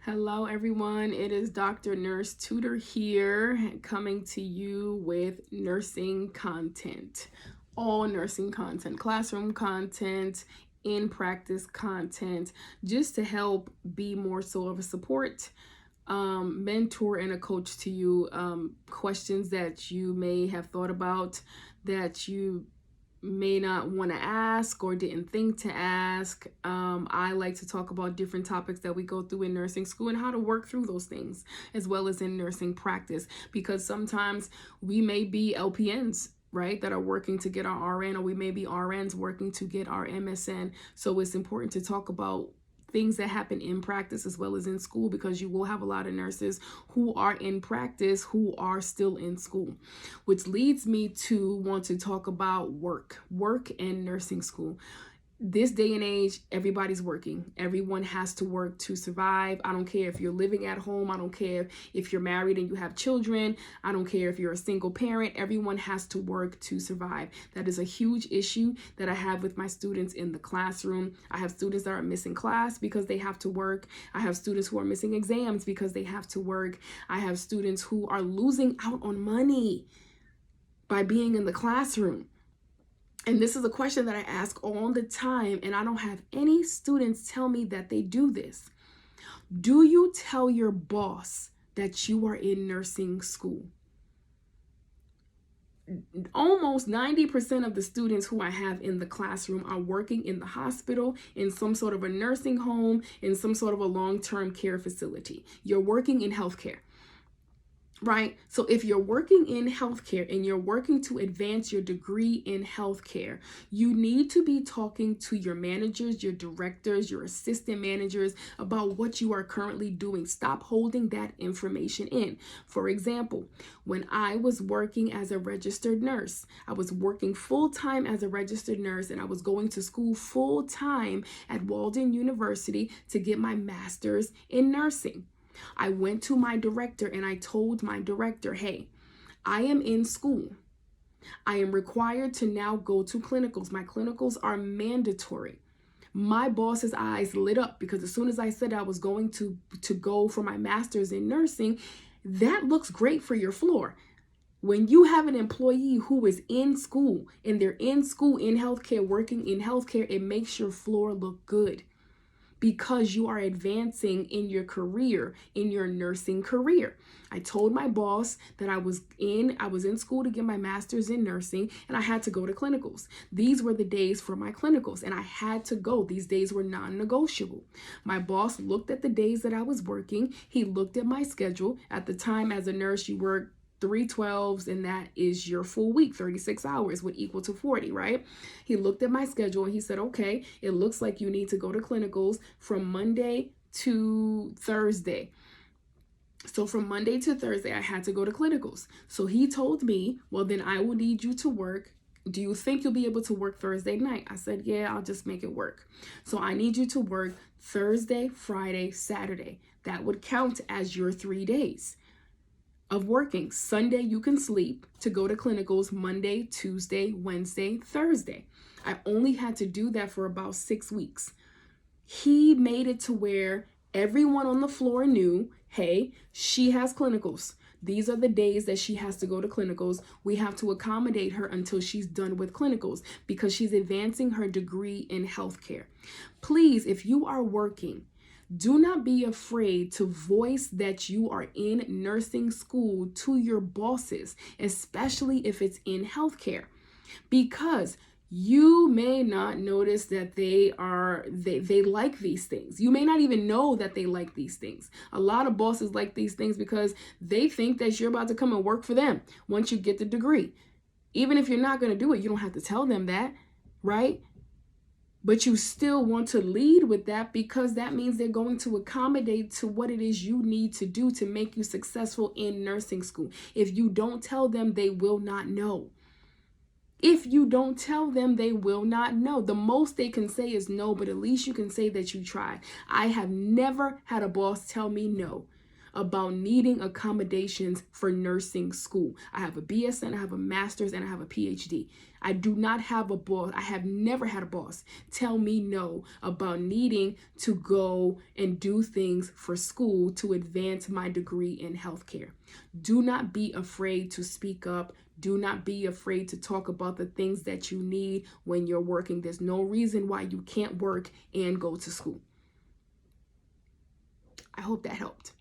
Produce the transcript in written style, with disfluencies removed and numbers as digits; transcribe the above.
Hello, everyone. It is Dr. Nurse Tutor here, coming to you with nursing content. All nursing content, classroom content, in practice content, just to help be more so of a support mentor and a coach to you. Questions that you may have thought about that you may not want to ask or didn't think to ask. I like to talk about different topics that we go through in nursing school and how to work through those things, as well as in nursing practice, because sometimes we may be LPNs, right, that are working to get our RN, or we may be RNs working to get our MSN. So it's important to talk about things that happen in practice as well as in school, because you will have a lot of nurses who are in practice who are still in school, which leads me to want to talk about work and nursing school. This day and age, everybody's working. Everyone has to work to survive. I don't care if you're living at home. I don't care if you're married and you have children. I don't care if you're a single parent. Everyone has to work to survive. That is a huge issue that I have with my students in the classroom. I have students that are missing class because they have to work. I have students who are missing exams because they have to work. I have students who are losing out on money by being in the classroom. And this is a question that I ask all the time, and I don't have any students tell me that they do this. Do you tell your boss that you are in nursing school? Almost 90% of the students who I have in the classroom are working in the hospital, in some sort of a nursing home, in some sort of a long-term care facility. You're working in healthcare. Right? So if you're working in healthcare and you're working to advance your degree in healthcare, you need to be talking to your managers, your directors, your assistant managers about what you are currently doing. Stop holding that information in. For example, when I was working as a registered nurse, I was working full-time as a registered nurse, and I was going to school full-time at Walden University to get my master's in nursing. I went to my director and I told my director, hey, I am in school. I am required to now go to clinicals. My clinicals are mandatory. My boss's eyes lit up, because as soon as I said I was going to go for my master's in nursing, that looks great for your floor. When you have an employee who is in school and they're in school in healthcare, working in healthcare, it makes your floor look good, because you are advancing in your career, in your nursing career. I told my boss that I was in school to get my master's in nursing, and I had to go to clinicals. These were the days for my clinicals, and I had to go. These days were non-negotiable. My boss looked at the days that I was working. He looked at my schedule. At the time, as a nurse, you work 3/12s, and that is your full week. 36 hours would equal to 40, right? He looked at my schedule and he said, okay, it looks like you need to go to clinicals from Monday to Thursday. So from Monday to Thursday, I had to go to clinicals. So he told me, well, then I will need you to work. Do you think you'll be able to work Thursday night? I said, yeah, I'll just make it work. So I need you to work Thursday, Friday, Saturday. That would count as your 3 days of working. Sunday you can sleep to go to clinicals Monday, Tuesday, Wednesday, Thursday. I only had to do that for about 6 weeks. He made it to where everyone on the floor knew, hey, she has clinicals. These are the days that she has to go to clinicals. We have to accommodate her until she's done with clinicals, because she's advancing her degree in healthcare. Please, if you are working, do not be afraid to voice that you are in nursing school to your bosses, especially if it's in healthcare, because you may not notice that they like these things. You may not even know that they like these things. A lot of bosses like these things because they think that you're about to come and work for them once you get the degree. Even if you're not going to do it, you don't have to tell them that, right? But you still want to lead with that, because that means they're going to accommodate to what it is you need to do to make you successful in nursing school. If you don't tell them, they will not know. If you don't tell them, they will not know. The most they can say is no, but at least you can say that you tried. I have never had a boss tell me no. about needing accommodations for nursing school. I have a BSN, I have a master's, and I have a PhD. I do not have a boss. I have never had a boss tell me no about needing to go and do things for school to advance my degree in healthcare. Do not be afraid to speak up. Do not be afraid to talk about the things that you need when you're working. There's no reason why you can't work and go to school. I hope that helped.